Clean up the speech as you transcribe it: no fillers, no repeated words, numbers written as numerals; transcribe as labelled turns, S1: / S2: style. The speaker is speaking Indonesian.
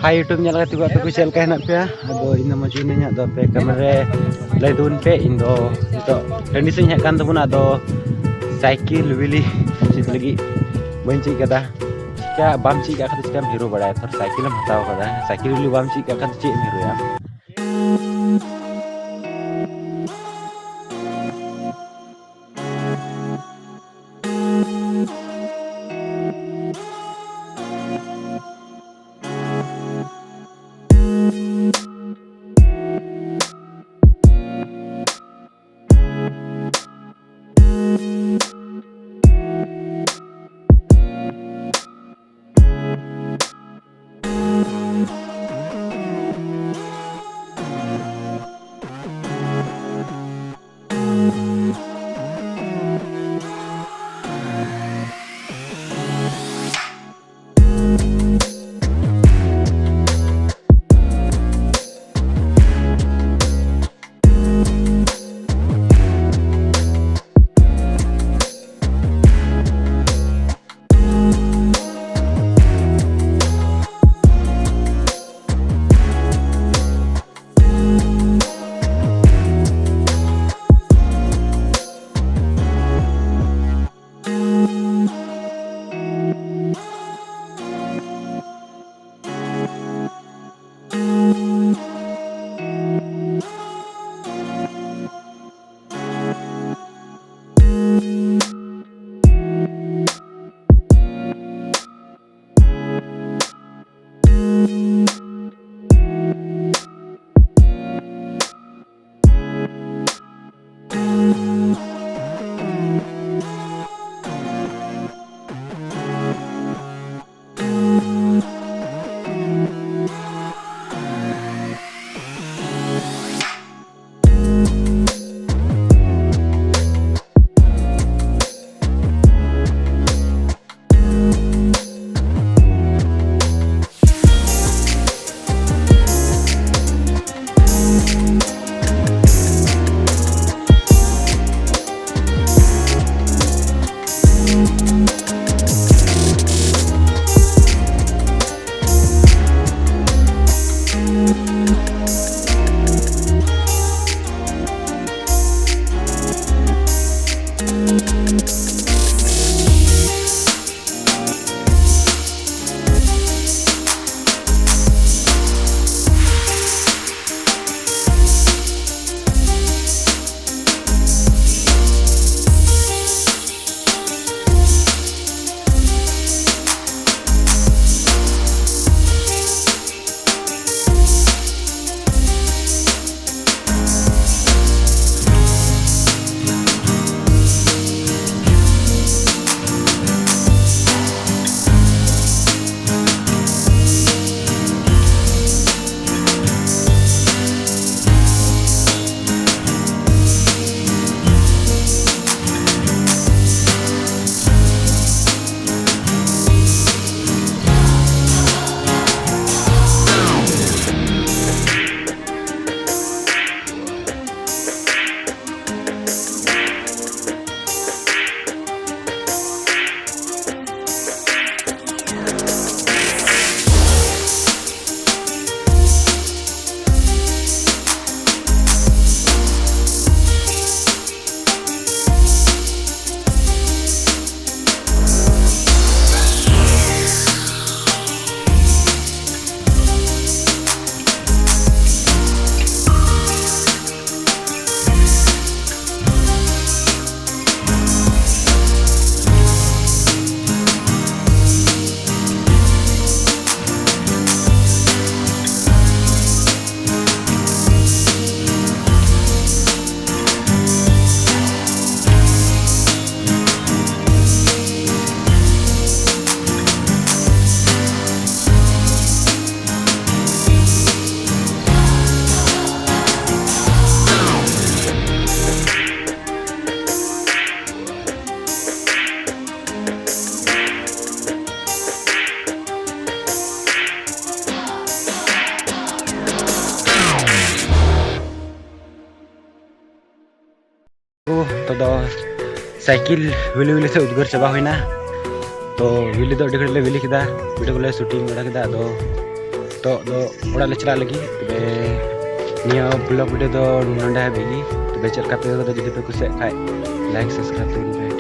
S1: Hai YouTube nyala kata gua aku share kan apa ya. Ado ina maju nya do pe kamera lay dun pe indo itu kondisinya kan tuh pun ado cycle wili situ lagi benci kata jika bamci kata jika hero bada ter cycle am hataw kata cycle wili bamci kata cik hero ya. तो cycle Willie Willie से उद्गार चाबा हुई ना तो विली तो अड़ी घड़ी विली किदा वीडियो को शूटिंग बड़ा किदा तो तो ओड़ा ले चला लगी तबे निया ब्लॉग वीडियो तो नोंडे हाबी तबे चल का पे जुदी पे कुछ खाए लाइक सब्सक्राइब